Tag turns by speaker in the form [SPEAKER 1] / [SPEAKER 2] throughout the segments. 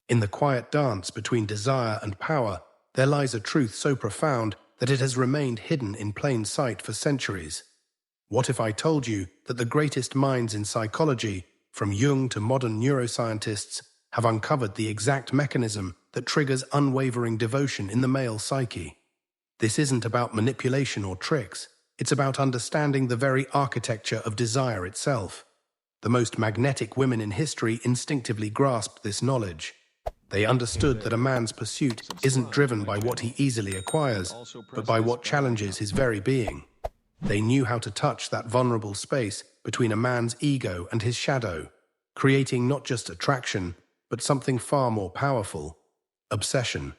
[SPEAKER 1] In the quiet dance between desire and power, there lies a truth so profound that it has remained hidden in plain sight for centuries. What if I told you that the greatest minds in psychology, from Jung to modern neuroscientists, have uncovered the exact mechanism that triggers unwavering devotion in the male psyche? This isn't about manipulation or tricks. It's about understanding the very architecture of desire itself. The most magnetic women in history instinctively grasped this knowledge. They understood that a man's pursuit isn't driven by what he easily acquires, but by what challenges his very being. They knew how to touch that vulnerable space between a man's ego and his shadow, creating not just attraction, but something far more powerful: obsession.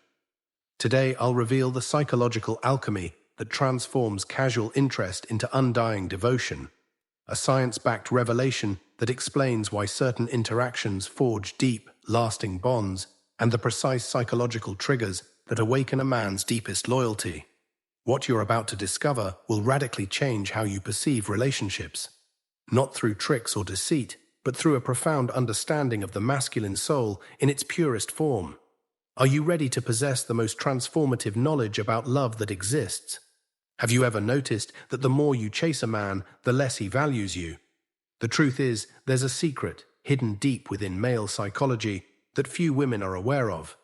[SPEAKER 1] Today, I'll reveal the psychological alchemy that transforms casual interest into undying devotion, a science-backed revelation that explains why certain interactions forge deep, lasting bonds, and the precise psychological triggers that awaken a man's deepest loyalty. What you're about to discover will radically change how you perceive relationships, not through tricks or deceit, but through a profound understanding of the masculine soul in its purest form. Are you ready to possess the most transformative knowledge about love that exists? Have you ever noticed that the more you chase a man, the less he values you? The truth is, there's a secret hidden deep within male psychology that few women are aware of.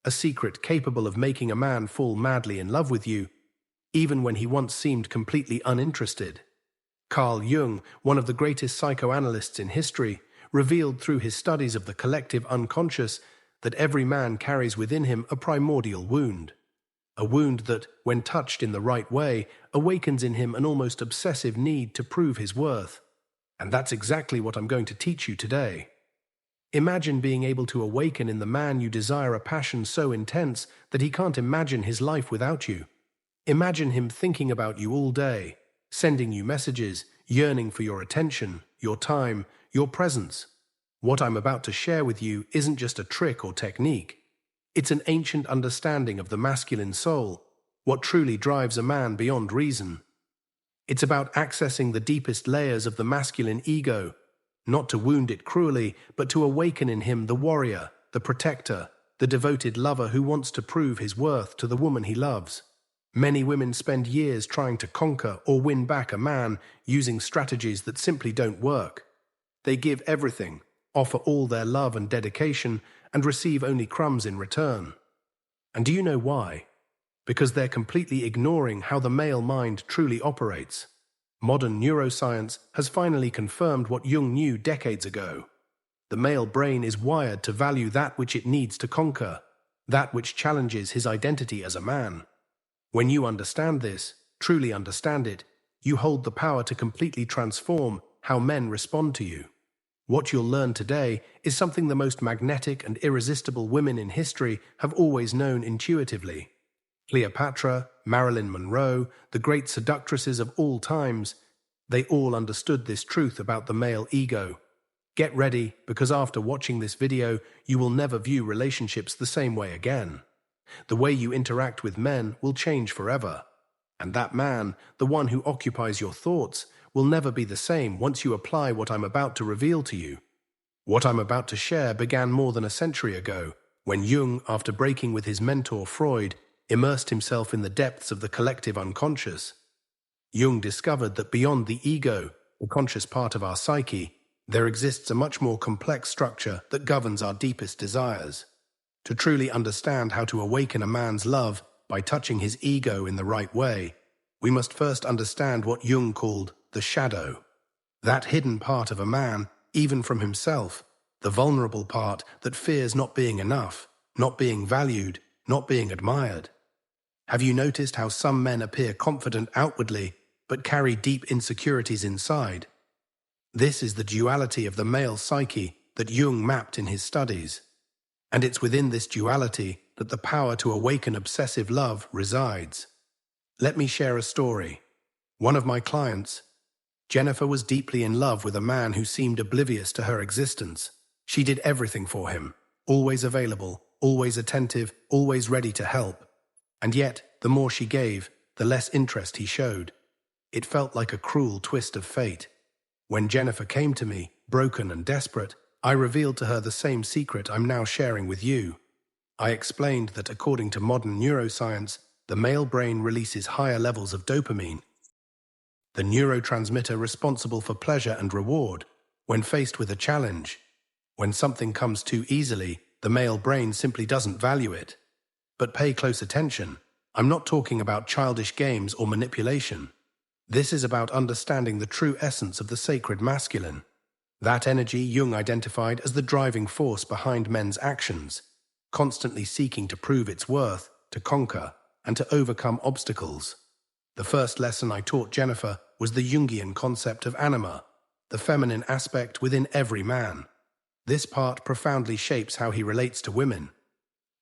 [SPEAKER 1] A secret capable of making a man fall madly in love with you, even when he once seemed completely uninterested. Carl Jung, one of the greatest psychoanalysts in history, revealed through his studies of the collective unconscious that every man carries within him a primordial wound. A wound that, when touched in the right way, awakens in him an almost obsessive need to prove his worth. And that's exactly what I'm going to teach you today. Imagine being able to awaken in the man you desire a passion so intense that he can't imagine his life without you. Imagine him thinking about you all day, sending you messages, yearning for your attention, your time, your presence. What I'm about to share with you isn't just a trick or technique. It's an ancient understanding of the masculine soul, what truly drives a man beyond reason. It's about accessing the deepest layers of the masculine ego, not to wound it cruelly, but to awaken in him the warrior, the protector, the devoted lover who wants to prove his worth to the woman he loves. Many women spend years trying to conquer or win back a man using strategies that simply don't work. They give everything, offer all their love and dedication, and receive only crumbs in return. And do you know why? Because they're completely ignoring how the male mind truly operates. Modern neuroscience has finally confirmed what Jung knew decades ago. The male brain is wired to value that which it needs to conquer, that which challenges his identity as a man. When you understand this, truly understand it, you hold the power to completely transform how men respond to you. What you'll learn today is something the most magnetic and irresistible women in history have always known intuitively. Cleopatra, Marilyn Monroe, the great seductresses of all times, they all understood this truth about the male ego. Get ready, because after watching this video, you will never view relationships the same way again. The way you interact with men will change forever. And that man, the one who occupies your thoughts, will never be the same once you apply what I'm about to reveal to you. What I'm about to share began more than a century ago, when Jung, after breaking with his mentor Freud, immersed himself in the depths of the collective unconscious. Jung discovered that beyond the ego, the conscious part of our psyche, there exists a much more complex structure that governs our deepest desires. To truly understand how to awaken a man's love by touching his ego in the right way, we must first understand what Jung called the shadow. That hidden part of a man, even from himself, the vulnerable part that fears not being enough, not being valued, not being admired. Have you noticed how some men appear confident outwardly, but carry deep insecurities inside? This is the duality of the male psyche that Jung mapped in his studies. And it's within this duality that the power to awaken obsessive love resides. Let me share a story. One of my clients, Jennifer, was deeply in love with a man who seemed oblivious to her existence. She did everything for him, always available, always attentive, always ready to help. And yet, the more she gave, the less interest he showed. It felt like a cruel twist of fate. When Jennifer came to me, broken and desperate, I revealed to her the same secret I'm now sharing with you. I explained that according to modern neuroscience, the male brain releases higher levels of dopamine, the neurotransmitter responsible for pleasure and reward, when faced with a challenge. When something comes too easily, the male brain simply doesn't value it. But pay close attention. I'm not talking about childish games or manipulation. This is about understanding the true essence of the sacred masculine. That energy Jung identified as the driving force behind men's actions, constantly seeking to prove its worth, to conquer, and to overcome obstacles. The first lesson I taught Jennifer was the Jungian concept of anima, the feminine aspect within every man. This part profoundly shapes how he relates to women.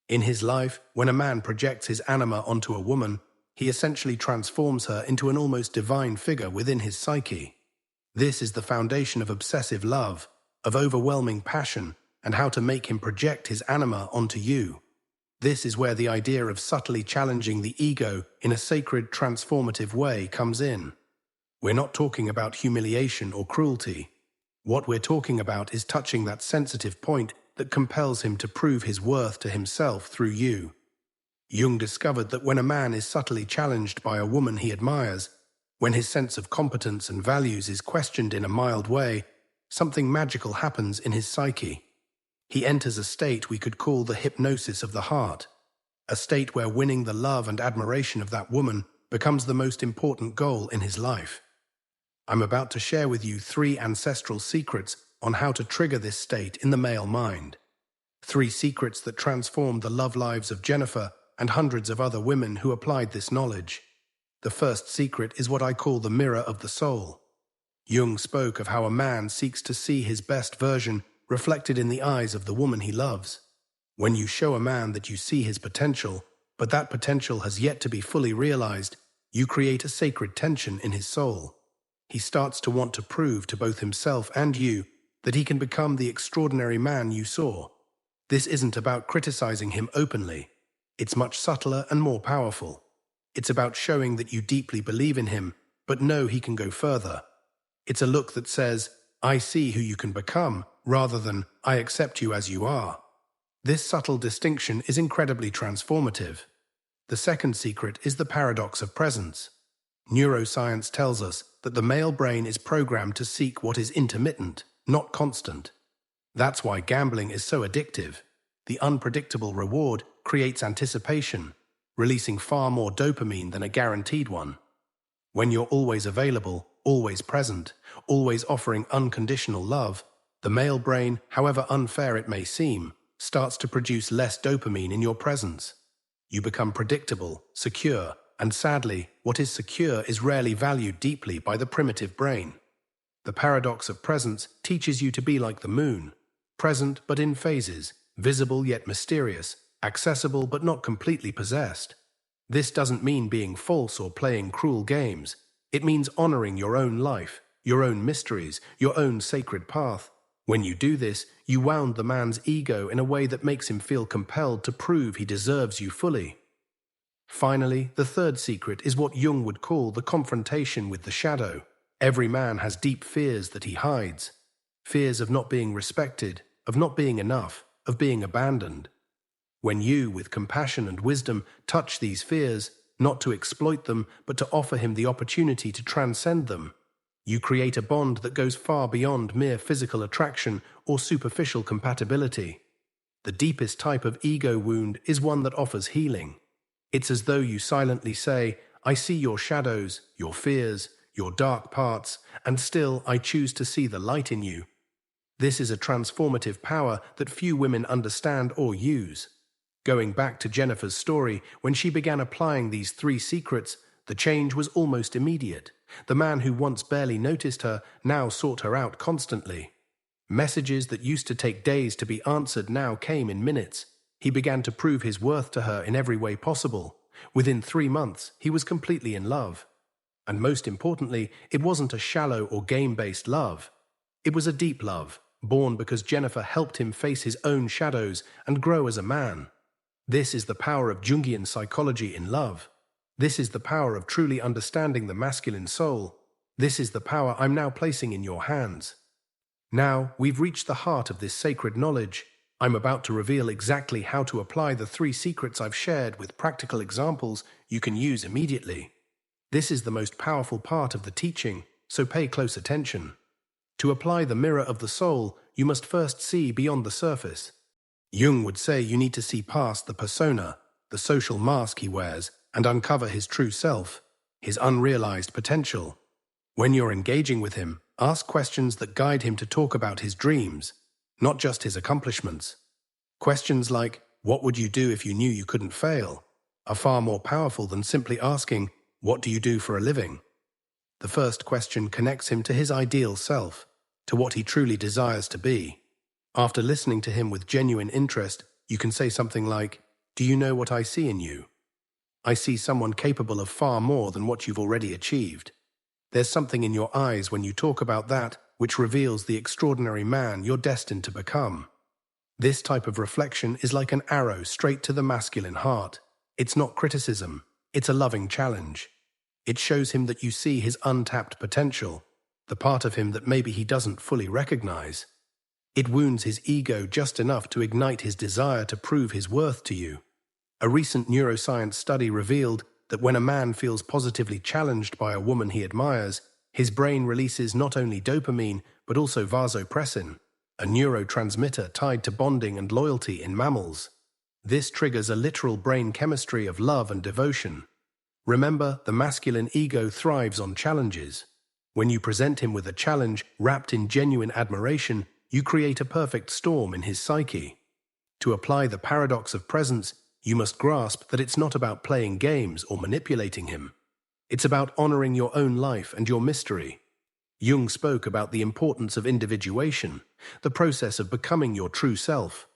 [SPEAKER 1] In his life, when a man projects his anima onto a woman, he essentially transforms her into an almost divine figure within his psyche. This is the foundation of obsessive love, of overwhelming passion, and how to make him project his anima onto you. This is where the idea of subtly challenging the ego in a sacred, transformative way comes in. We're not talking about humiliation or cruelty. What we're talking about is touching that sensitive point that compels him to prove his worth to himself through you. Jung discovered that when a man is subtly challenged by a woman he admires, when his sense of competence and values is questioned in a mild way, something magical happens in his psyche. He enters a state we could call the hypnosis of the heart, a state where winning the love and admiration of that woman becomes the most important goal in his life. I'm about to share with you 3 ancestral secrets on how to trigger this state in the male mind. 3 secrets that transformed the love lives of Jennifer and hundreds of other women who applied this knowledge. The first secret is what I call the mirror of the soul. Jung spoke of how a man seeks to see his best version reflected in the eyes of the woman he loves. When you show a man that you see his potential, but that potential has yet to be fully realized, you create a sacred tension in his soul. He starts to want to prove to both himself and you that he can become the extraordinary man you saw. This isn't about criticizing him openly. It's much subtler and more powerful. It's about showing that you deeply believe in him, but know he can go further. It's a look that says, I see who you can become, rather than, I accept you as you are. This subtle distinction is incredibly transformative. The second secret is the paradox of presence. Neuroscience tells us that the male brain is programmed to seek what is intermittent, not constant. That's why gambling is so addictive. The unpredictable reward creates anticipation, releasing far more dopamine than a guaranteed one. When you're always available, always present, always offering unconditional love, the male brain, however unfair it may seem, starts to produce less dopamine in your presence. You become predictable, secure, and sadly, what is secure is rarely valued deeply by the primitive brain. The paradox of presence teaches you to be like the moon, present but in phases, visible yet mysterious, accessible but not completely possessed. This doesn't mean being false or playing cruel games. It means honoring your own life, your own mysteries, your own sacred path. When you do this, you wound the man's ego in a way that makes him feel compelled to prove he deserves you fully. Finally, the third secret is what Jung would call the confrontation with the shadow. Every man has deep fears that he hides. Fears of not being respected, of not being enough, of being abandoned. When you, with compassion and wisdom, touch these fears, not to exploit them, but to offer him the opportunity to transcend them, you create a bond that goes far beyond mere physical attraction or superficial compatibility. The deepest type of ego wound is one that offers healing. It's as though you silently say, I see your shadows, your fears, your dark parts, and still I choose to see the light in you. This is a transformative power that few women understand or use. Going back to Jennifer's story, when she began applying these 3 secrets, the change was almost immediate. The man who once barely noticed her now sought her out constantly. Messages that used to take days to be answered now came in minutes. He began to prove his worth to her in every way possible. Within 3 months, he was completely in love. And most importantly, it wasn't a shallow or game-based love. It was a deep love, born because Jennifer helped him face his own shadows and grow as a man. This is the power of Jungian psychology in love. This is the power of truly understanding the masculine soul. This is the power I'm now placing in your hands. Now, we've reached the heart of this sacred knowledge. I'm about to reveal exactly how to apply the 3 secrets I've shared with practical examples you can use immediately. This is the most powerful part of the teaching, so pay close attention. To apply the mirror of the soul, you must first see beyond the surface. Jung would say you need to see past the persona, the social mask he wears, and uncover his true self, his unrealized potential. When you're engaging with him, ask questions that guide him to talk about his dreams, not just his accomplishments. Questions like, "What would you do if you knew you couldn't fail?" are far more powerful than simply asking, "What do you do for a living?" The first question connects him to his ideal self, to what he truly desires to be. After listening to him with genuine interest, you can say something like, "Do you know what I see in you? I see someone capable of far more than what you've already achieved. There's something in your eyes when you talk about that which reveals the extraordinary man you're destined to become." This type of reflection is like an arrow straight to the masculine heart. It's not criticism, it's a loving challenge. It shows him that you see his untapped potential, the part of him that maybe he doesn't fully recognize. It wounds his ego just enough to ignite his desire to prove his worth to you. A recent neuroscience study revealed that when a man feels positively challenged by a woman he admires, his brain releases not only dopamine but also vasopressin, a neurotransmitter tied to bonding and loyalty in mammals. This triggers a literal brain chemistry of love and devotion. Remember, the masculine ego thrives on challenges. When you present him with a challenge wrapped in genuine admiration, you create a perfect storm in his psyche. To apply the paradox of presence, you must grasp that it's not about playing games or manipulating him. It's about honoring your own life and your mystery. Jung spoke about the importance of individuation, the process of becoming your true self.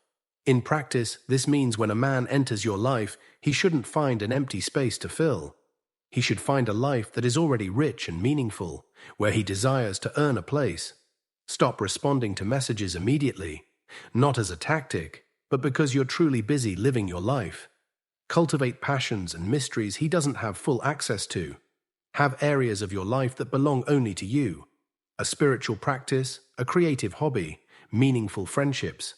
[SPEAKER 1] In practice, this means when a man enters your life, he shouldn't find an empty space to fill. He should find a life that is already rich and meaningful, where he desires to earn a place. Stop responding to messages immediately, not as a tactic, but because you're truly busy living your life. Cultivate passions and mysteries he doesn't have full access to. Have areas of your life that belong only to you. A spiritual practice, a creative hobby, meaningful friendships.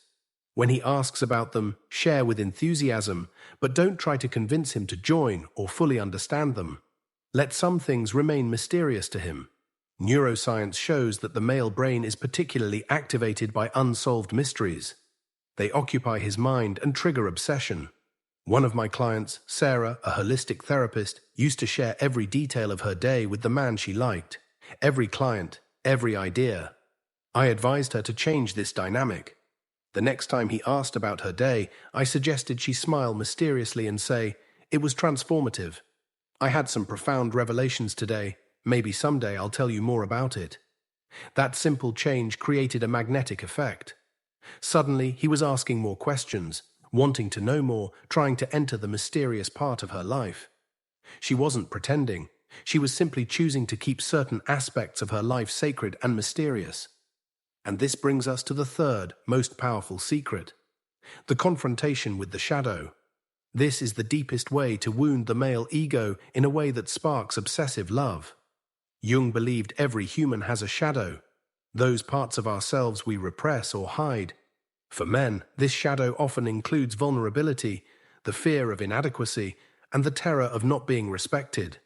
[SPEAKER 1] When he asks about them, share with enthusiasm, but don't try to convince him to join or fully understand them. Let some things remain mysterious to him. Neuroscience shows that the male brain is particularly activated by unsolved mysteries. They occupy his mind and trigger obsession. One of my clients, Sarah, a holistic therapist, used to share every detail of her day with the man she liked. Every client, every idea. I advised her to change this dynamic. The next time he asked about her day, I suggested she smile mysteriously and say, "It was transformative. I had some profound revelations today. Maybe someday I'll tell you more about it." That simple change created a magnetic effect. Suddenly, he was asking more questions, wanting to know more, trying to enter the mysterious part of her life. She wasn't pretending. She was simply choosing to keep certain aspects of her life sacred and mysterious. And this brings us to the third, most powerful secret: the confrontation with the shadow. This is the deepest way to wound the male ego in a way that sparks obsessive love. Jung believed every human has a shadow, those parts of ourselves we repress or hide. For men, this shadow often includes vulnerability, the fear of inadequacy, and the terror of not being respected.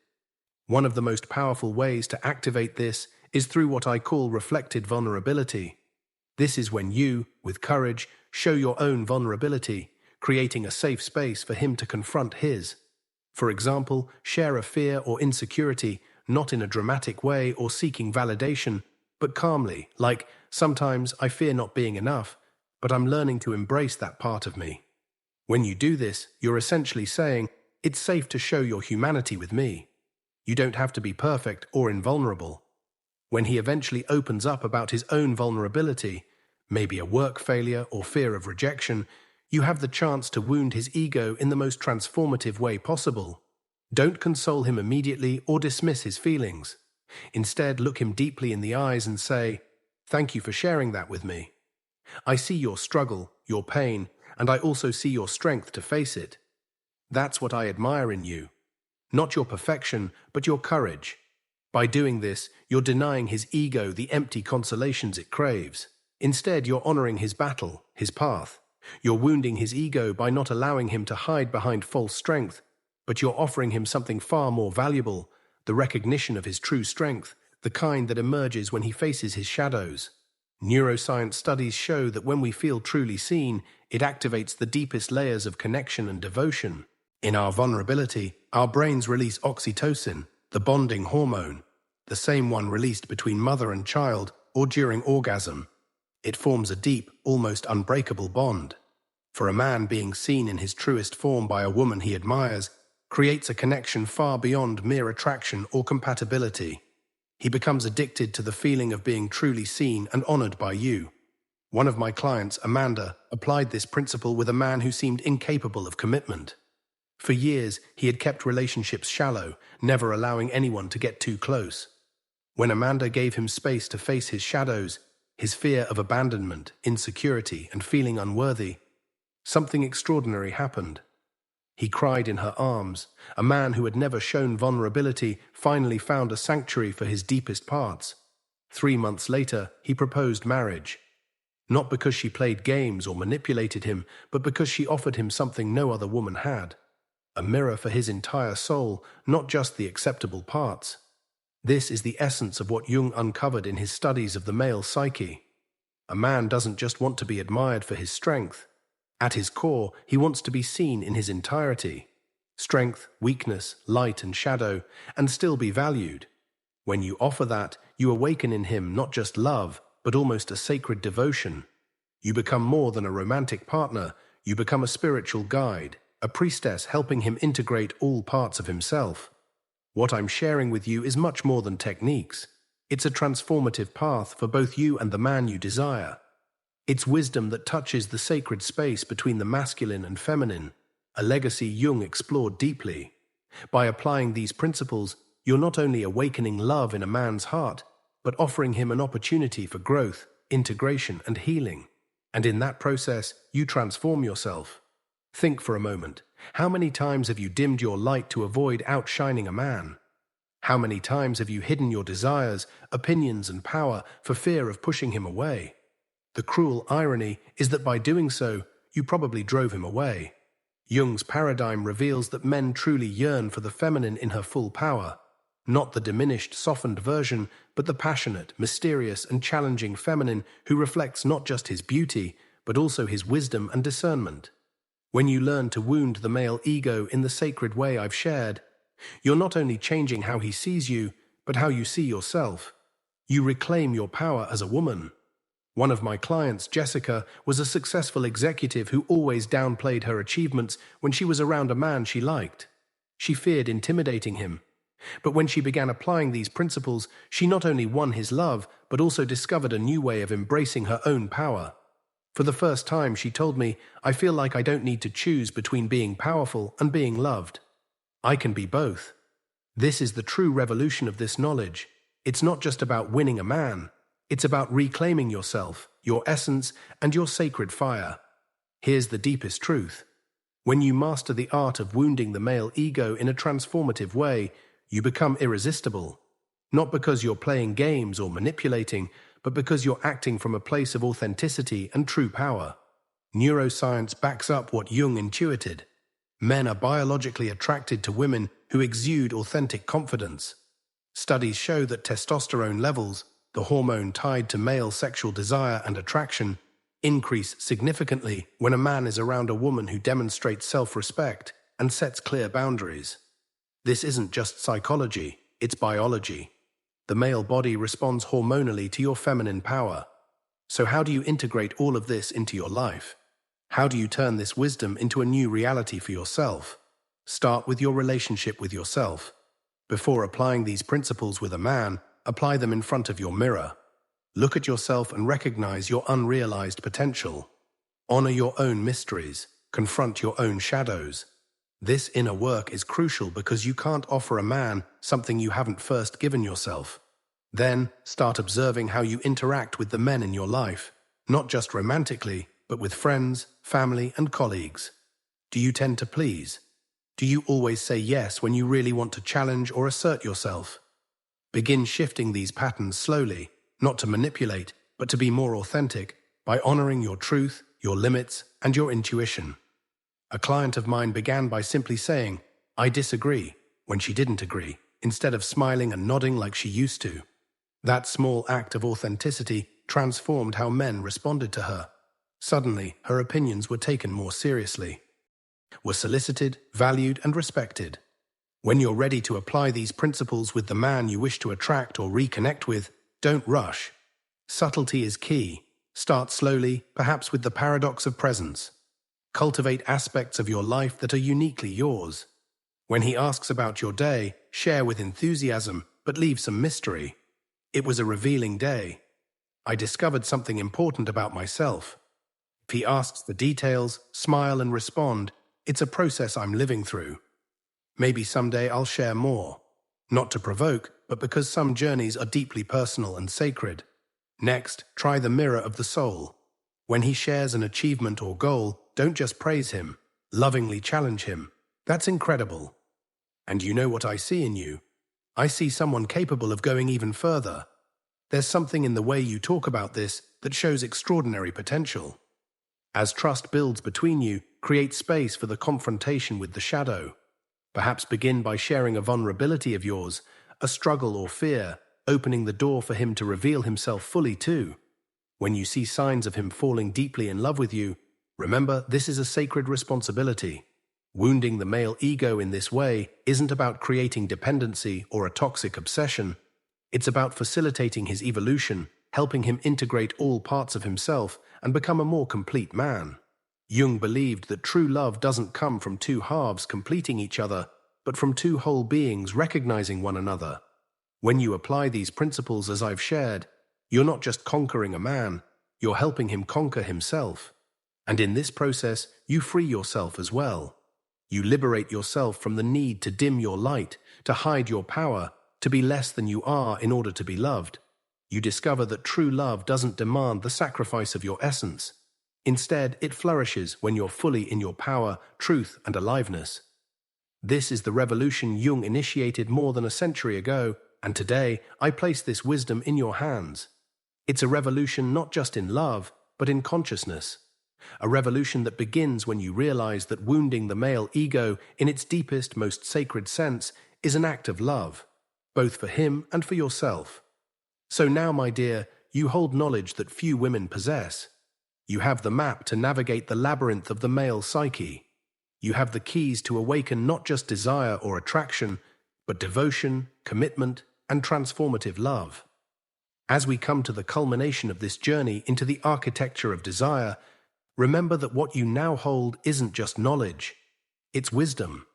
[SPEAKER 1] One of the most powerful ways to activate this is through what I call reflected vulnerability. This is when you, with courage, show your own vulnerability, creating a safe space for him to confront his. For example, share a fear or insecurity, not in a dramatic way or seeking validation, but calmly, like, "Sometimes I fear not being enough, but I'm learning to embrace that part of me." When you do this, you're essentially saying, "It's safe to show your humanity with me. You don't have to be perfect or invulnerable." When he eventually opens up about his own vulnerability, maybe a work failure or fear of rejection, you have the chance to wound his ego in the most transformative way possible. Don't console him immediately or dismiss his feelings. Instead, look him deeply in the eyes and say, "Thank you for sharing that with me. I see your struggle, your pain, and I also see your strength to face it. That's what I admire in you. Not your perfection, but your courage." By doing this, you're denying his ego the empty consolations it craves. Instead, you're honoring his battle, his path. You're wounding his ego by not allowing him to hide behind false strength, but you're offering him something far more valuable, the recognition of his true strength, the kind that emerges when he faces his shadows. Neuroscience studies show that when we feel truly seen, it activates the deepest layers of connection and devotion. In our vulnerability, our brains release oxytocin, the bonding hormone, the same one released between mother and child or during orgasm. It forms a deep, almost unbreakable bond. For a man, being seen in his truest form by a woman he admires creates a connection far beyond mere attraction or compatibility. He becomes addicted to the feeling of being truly seen and honored by you. One of my clients, Amanda, applied this principle with a man who seemed incapable of commitment. For years, he had kept relationships shallow, never allowing anyone to get too close. When Amanda gave him space to face his shadows, his fear of abandonment, insecurity, and feeling unworthy, something extraordinary happened. He cried in her arms. A man who had never shown vulnerability finally found a sanctuary for his deepest parts. 3 months later, he proposed marriage. Not because she played games or manipulated him, but because she offered him something no other woman had. A mirror for his entire soul, not just the acceptable parts. This is the essence of what Jung uncovered in his studies of the male psyche. A man doesn't just want to be admired for his strength. At his core, he wants to be seen in his entirety. Strength, weakness, light and shadow, and still be valued. When you offer that, you awaken in him not just love, but almost a sacred devotion. You become more than a romantic partner, you become a spiritual guide, a priestess helping him integrate all parts of himself. What I'm sharing with you is much more than techniques. It's a transformative path for both you and the man you desire. It's wisdom that touches the sacred space between the masculine and feminine, a legacy Jung explored deeply. By applying these principles, you're not only awakening love in a man's heart, but offering him an opportunity for growth, integration, and healing. And in that process, you transform yourself. Think for a moment. How many times have you dimmed your light to avoid outshining a man? How many times have you hidden your desires, opinions, and power for fear of pushing him away? The cruel irony is that by doing so, you probably drove him away. Jung's paradigm reveals that men truly yearn for the feminine in her full power, not the diminished, softened version, but the passionate, mysterious, and challenging feminine who reflects not just his beauty, but also his wisdom and discernment. When you learn to wound the male ego in the sacred way I've shared, you're not only changing how he sees you, but how you see yourself. You reclaim your power as a woman. One of my clients, Jessica, was a successful executive who always downplayed her achievements when she was around a man she liked. She feared intimidating him. But when she began applying these principles, she not only won his love, but also discovered a new way of embracing her own power. For the first time, she told me, I feel like I don't need to choose between being powerful and being loved. I can be both. This is the true revolution of this knowledge. It's not just about winning a man. It's about reclaiming yourself, your essence, and your sacred fire. Here's the deepest truth. When you master the art of wounding the male ego in a transformative way, you become irresistible. Not because you're playing games or manipulating, but because you're acting from a place of authenticity and true power. Neuroscience backs up what Jung intuited. Men are biologically attracted to women who exude authentic confidence. Studies show that testosterone levels, the hormone tied to male sexual desire and attraction, increase significantly when a man is around a woman who demonstrates self-respect and sets clear boundaries. This isn't just psychology, it's biology. The male body responds hormonally to your feminine power. So how do you integrate all of this into your life? How do you turn this wisdom into a new reality for yourself? Start with your relationship with yourself. Before applying these principles with a man, apply them in front of your mirror. Look at yourself and recognize your unrealized potential. Honor your own mysteries. Confront your own shadows. This inner work is crucial because you can't offer a man something you haven't first given yourself. Then, start observing how you interact with the men in your life, not just romantically, but with friends, family, and colleagues. Do you tend to please? Do you always say yes when you really want to challenge or assert yourself? Begin shifting these patterns slowly, not to manipulate, but to be more authentic by honoring your truth, your limits, and your intuition. A client of mine began by simply saying, "I disagree," when she didn't agree, instead of smiling and nodding like she used to. That small act of authenticity transformed how men responded to her. Suddenly, her opinions were taken more seriously, were solicited, valued, and respected. When you're ready to apply these principles with the man you wish to attract or reconnect with, don't rush. Subtlety is key. Start slowly, perhaps with the paradox of presence. Cultivate aspects of your life that are uniquely yours. When he asks about your day, share with enthusiasm, but leave some mystery. "It was a revealing day. I discovered something important about myself." If he asks the details, smile and respond, "It's a process I'm living through. Maybe someday I'll share more." Not to provoke, but because some journeys are deeply personal and sacred. Next, try the mirror of the soul. When he shares an achievement or goal, don't just praise him, lovingly challenge him. "That's incredible. And you know what I see in you? I see someone capable of going even further. There's something in the way you talk about this that shows extraordinary potential." As trust builds between you, create space for the confrontation with the shadow. Perhaps begin by sharing a vulnerability of yours, a struggle or fear, opening the door for him to reveal himself fully too. When you see signs of him falling deeply in love with you, remember this is a sacred responsibility. Wounding the male ego in this way isn't about creating dependency or a toxic obsession. It's about facilitating his evolution, helping him integrate all parts of himself and become a more complete man. Jung believed that true love doesn't come from two halves completing each other, but from two whole beings recognizing one another. When you apply these principles as I've shared, you're not just conquering a man, you're helping him conquer himself. And in this process, you free yourself as well. You liberate yourself from the need to dim your light, to hide your power, to be less than you are in order to be loved. You discover that true love doesn't demand the sacrifice of your essence. Instead, it flourishes when you're fully in your power, truth, and aliveness. This is the revolution Jung initiated more than a century ago, and today I place this wisdom in your hands. It's a revolution not just in love, but in consciousness. A revolution that begins when you realize that wounding the male ego in its deepest, most sacred sense is an act of love, both for him and for yourself. So now, my dear, you hold knowledge that few women possess. You have the map to navigate the labyrinth of the male psyche. You have the keys to awaken not just desire or attraction, but devotion, commitment, and transformative love. As we come to the culmination of this journey into the architecture of desire, remember that what you now hold isn't just knowledge, it's wisdom.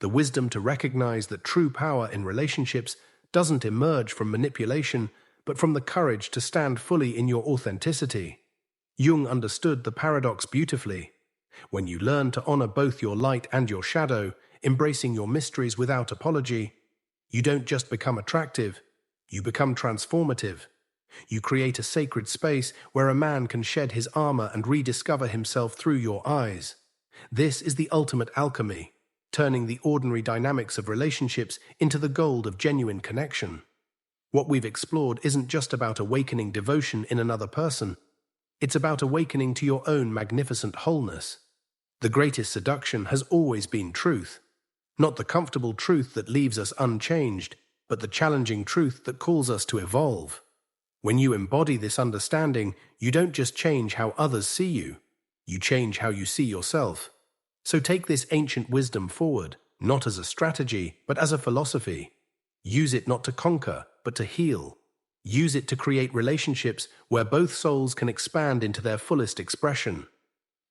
[SPEAKER 1] The wisdom to recognize that true power in relationships doesn't emerge from manipulation, but from the courage to stand fully in your authenticity. Jung understood the paradox beautifully. When you learn to honor both your light and your shadow, embracing your mysteries without apology, you don't just become attractive, you become transformative. You create a sacred space where a man can shed his armor and rediscover himself through your eyes. This is the ultimate alchemy, turning the ordinary dynamics of relationships into the gold of genuine connection. What we've explored isn't just about awakening devotion in another person. It's about awakening to your own magnificent wholeness. The greatest seduction has always been truth. Not the comfortable truth that leaves us unchanged, but the challenging truth that calls us to evolve. When you embody this understanding, you don't just change how others see you, you change how you see yourself. So take this ancient wisdom forward, not as a strategy, but as a philosophy. Use it not to conquer, but to heal. Use it to create relationships where both souls can expand into their fullest expression,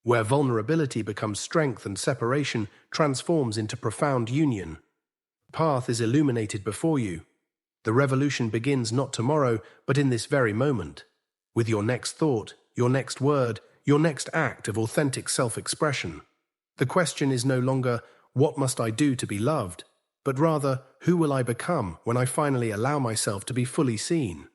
[SPEAKER 1] where vulnerability becomes strength and separation transforms into profound union. The path is illuminated before you. The revolution begins not tomorrow, but in this very moment, with your next thought, your next word, your next act of authentic self-expression. The question is no longer, what must I do to be loved? But rather, who will I become when I finally allow myself to be fully seen?